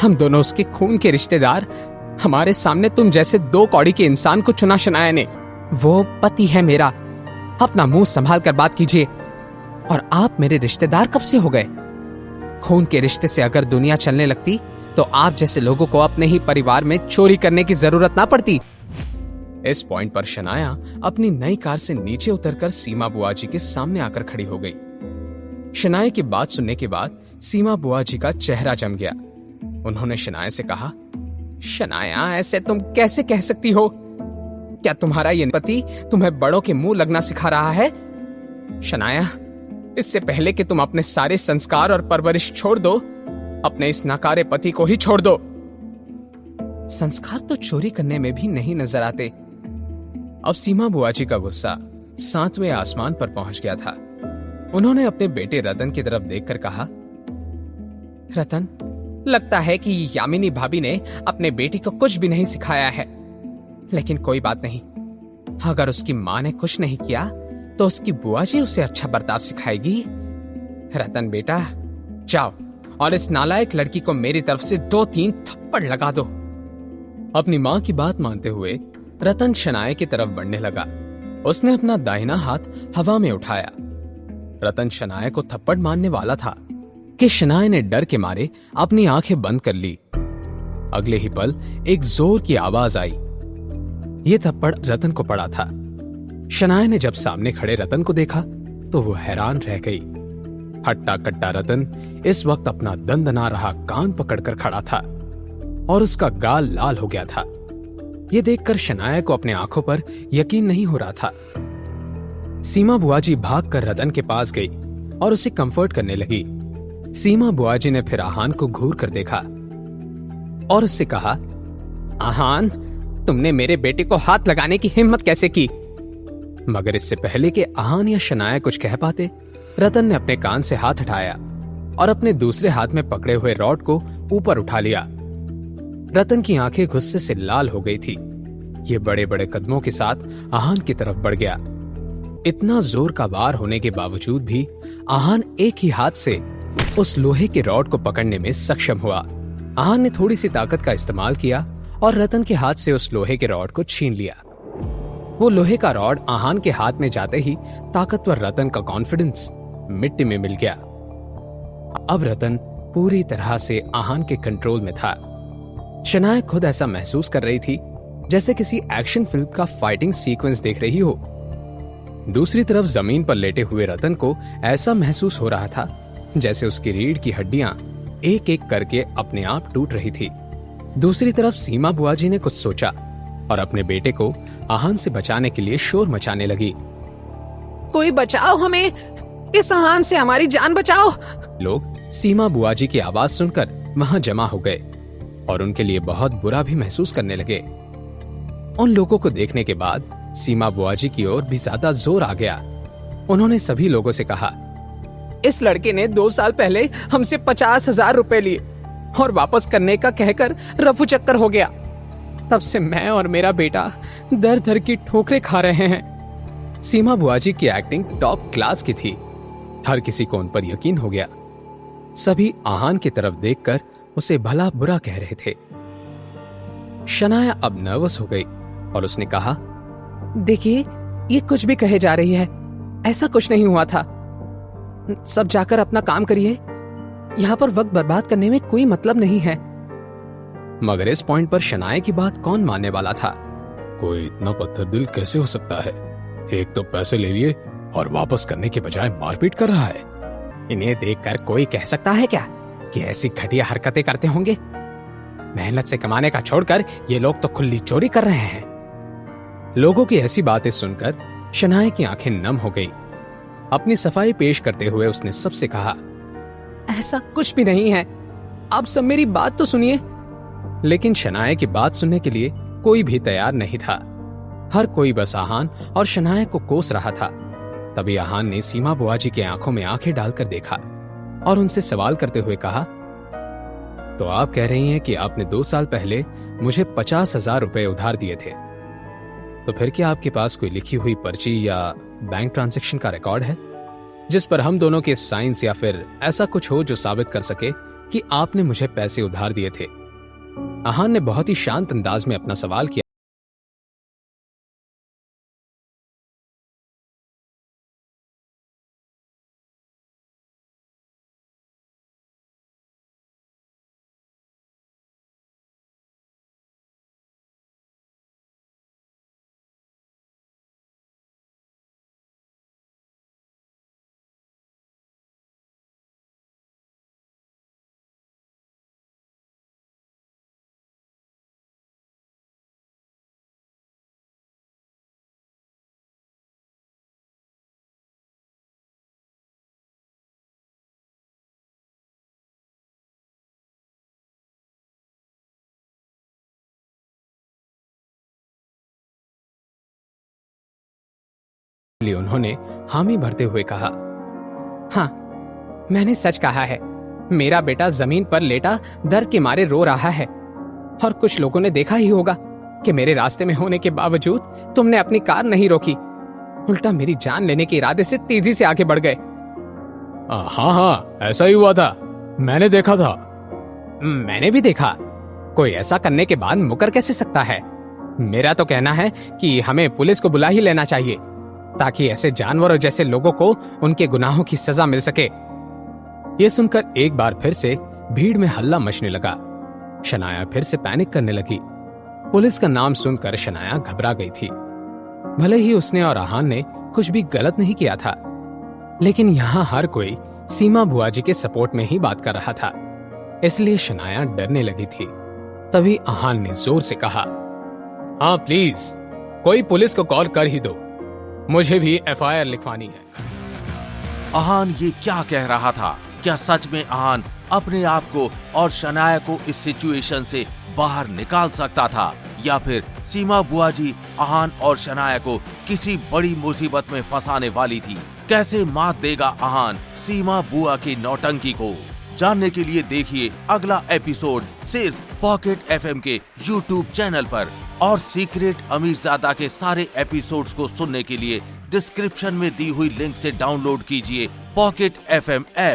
हम दोनों उसके खून के रिश्तेदार, हमारे सामने तुम जैसे दो कौड़ी के इंसान को चुना शनाया ने। वो पति है मेरा, अपना मुंह संभाल कर बात कीजिए। और आप मेरे रिश्तेदार कब से हो गए? खून के रिश्ते से अगर दुनिया चलने लगती तो आप जैसे लोगों को अपने ही परिवार में चोरी करने की जरूरत ना पड़ती। इस पॉइंट पर शनाया अपनी नई कार से नीचे उतरकर सीमा बुआ जी के सामने आकर खड़ी हो गई। शनाया की बात सुनने के बाद सीमा बुआ जी का चेहरा जम गया। उन्होंने शनाया से कहा, शनाया ऐसे तुम कैसे कह सकती हो? क्या तुम्हारा ये पति तुम्हें बड़ों के मुंह लगना सिखा रहा है? शनाया, इससे पहले कि तुम अपने सारे संस्कार और परवरिश छोड़ दो, अपने इस नाकारे पति को ही छोड़ दो। संस्कार तो चोरी करने में भी नहीं नजर आते। अब सीमा बुआ जी का गुस्सा 7वें आसमान पर पहुंच गया था। उन्होंने अपने बेटे रतन की तरफ देखकर कहा, रतन, लगता है कि यामिनी भाभी ने अपने बेटी को कुछ भी नहीं सिखाया है। लेकिन कोई बात नहीं, अगर उसकी मां ने कुछ नहीं किया तो उसकी बुआ जी उसे अच्छा बर्ताव सिखाएगी। रतन बेटा, जाओ और इस नालायक लड़की को मेरी तरफ से 2-3 थप्पड़ लगा दो। अपनी मां की बात मानते हुए रतन शनाया की तरफ बढ़ने लगा। उसने अपना दाहिना हाथ हवा में उठाया। रतन शनाया को थप्पड़ मारने वाला था कि शनाया ने डर के मारे अपनी आंखें बंद कर ली। अगले ही पल एक जोर की आवाज आई। यह थप्पड़ रतन को पड़ा था। शनाया ने जब सामने खड़े रतन को देखा तो वो हैरान रह गई। हट्टा कट्टा रतन इस वक्त अपना दंदना रहा कान पकड़कर खड़ा था और उसका गाल लाल हो गया था। यह देखकर शनाया को अपने आंखों पर यकीन नहीं हो रहा था। सीमा बुआ जी भागकर रतन के पास गई और उसे कंफर्ट करने लगी। सीमा बुआ जी ने फिर आहान को घूर कर देखा और उससे कहा, आहान, तुमने मेरे बेटे को हाथ लगाने की हिम्मत कैसे की? मगर इससे पहले कि आहान या शनाया कुछ कह पाते, रतन ने अपने कान से हाथ हटाया और अपने दूसरे हाथ में पकड़े हुए रॉड को ऊपर उठा लिया। रतन की आंखें गुस्से से लाल हो गई थी। ये बड़े बड़े कदमों के साथ आहान की तरफ बढ़ गया। इतना जोर का वार होने के बावजूद भी आहान एक ही हाथ से उस लोहे के रॉड को पकड़ने में सक्षम हुआ। आहान ने थोड़ी सी ताकत का इस्तेमाल किया और रतन के हाथ से उस लोहे के रॉड को छीन लिया। वो लोहे का रॉड आहान के हाथ में जाते ही ताकतवर रतन का कॉन्फिडेंस मिट्टी में मिल गया। अब रतन पूरी तरह से आहान के कंट्रोल में था। शनाया खुद ऐसा महसूस कर रही थी जैसे किसी एक्शन फिल्म का फाइटिंग सीक्वेंस देख रही हो। दूसरी तरफ जमीन पर लेटे हुए रतन को ऐसा महसूस हो रहा था जैसे उसकी रीढ़ की हड्डियां एक एक करके अपने आप टूट रही थी। दूसरी तरफ सीमा बुआ जी ने कुछ सोचा और अपने बेटे को आहान से बचाने के लिए शोर मचाने लगी। कोई बचाओ हमें, इस आहान से हमारी जान बचाओ। लोग सीमा बुआ जी की आवाज सुनकर वहां जमा हो गए और उनके लिए बहुत बुरा भी महसूस करने लगे। उन लोगों को देखने के बाद सीमा बुआ जी की ओर भी ज्यादा जोर आ गया। उन्होंने सभी लोगों से कहा, इस लड़के ने 2 साल पहले हमसे 50,000 रुपए लिए और वापस करने का कहकर रफू चक्कर हो गया। तब से मैं और मेरा बेटा दर दर की ठोकरें खा रहे हैं। सीमा बुआ जी की एक्टिंग टॉप क्लास की थी। हर किसी को उन पर यकीन हो गया। सभी आहान की तरफ देखकर उसे भला बुरा कह रहे थे। शनाया अब नर्वस हो गई और उसने कहा, देखिए, ये कुछ भी कहे जा रही है, ऐसा कुछ नहीं हुआ था। सब जाकर अपना काम करिए, यहाँ पर वक्त बर्बाद करने में कोई मतलब नहीं है। मगर इस पॉइंट पर शनाया की बात कौन मानने वाला था? कोई इतना पत्थर दिल कैसे हो सकता है? एक तो पैसे ले लिए और वापस करने के बजाय मारपीट कर रहा है। इन्हें देखकर कोई कह सकता है क्या कि ऐसी घटिया हरकतें करते होंगे? मेहनत से कमाने का छोड़कर ये लोग तो खुली चोरी कर रहे हैं। लोगों की ऐसी बातें सुनकर शनाया की आंखें नम हो गई। अपनी सफाई पेश करते हुए उसने सबसे कहा, ऐसा कुछ भी नहीं है, आप सब मेरी बात तो सुनिए। लेकिन शनाया की बात सुनने के लिए कोई भी तैयार नहीं था। हर कोई बस आहान और शनाया को कोस रहा था। तभी आहान ने सीमा बुआ जी की आंखों में आंखें डालकर देखा और उनसे सवाल करते हुए कहा, तो आप कह रही हैं कि आपने 2 साल पहले मुझे 50,000 रुपए उधार दिए थे, तो फिर क्या आपके पास कोई लिखी हुई पर्ची या बैंक ट्रांजैक्शन का रिकॉर्ड है जिस पर हम दोनों के साइंस या फिर ऐसा कुछ हो जो साबित कर सके कि आपने मुझे पैसे उधार दिए थे। आहान ने बहुत ही शांत अंदाज में अपना सवाल किया। लिए उन्होंने हामी भरते हुए कहा, हाँ, मैंने सच कहा है। मेरा बेटा जमीन पर लेटा दर्द के मारे रो रहा है, और कुछ लोगों ने देखा ही होगा कि मेरे रास्ते में होने के बावजूद तुमने अपनी कार नहीं रोकी, उल्टा मेरी जान लेने के इरादे से तेजी से आगे बढ़ गए। हाँ हाँ, ऐसा ही हुआ था, मैंने देखा था। मैंने भी देखा। कोई ऐसा करने के बाद मुकर कैसे सकता है? मेरा तो कहना है कि हमें पुलिस को बुला ही लेना चाहिए, ताकि ऐसे जानवरों जैसे लोगों को उनके गुनाहों की सजा मिल सके। यह सुनकर एक बार फिर से भीड़ में हल्ला मचने लगा। शनाया फिर से पैनिक करने लगी। पुलिस का नाम सुनकर शनाया घबरा गई थी। भले ही उसने और आहान ने कुछ भी गलत नहीं किया था, लेकिन यहाँ हर कोई सीमा बुआ जी के सपोर्ट में ही बात कर रहा था, इसलिए शनाया डरने लगी थी। तभी आहान ने जोर से कहा, हाँ प्लीज, कोई पुलिस को कॉल कर ही दो, मुझे भी एफआईआर लिखवानी है। आहान ये क्या कह रहा था? क्या सच में आहान अपने आप को और शनाया को इस सिचुएशन से बाहर निकाल सकता था, या फिर सीमा बुआ जी आहान और शनाया को किसी बड़ी मुसीबत में फंसाने वाली थी? कैसे मात देगा आहान सीमा बुआ की नौटंकी को? जानने के लिए देखिए अगला एपिसोड सिर्फ पॉकेट एफएम के YouTube चैनल पर, और सीक्रेट अमीरजादा के सारे एपिसोड्स को सुनने के लिए डिस्क्रिप्शन में दी हुई लिंक से डाउनलोड कीजिए पॉकेट एफएम ऐप।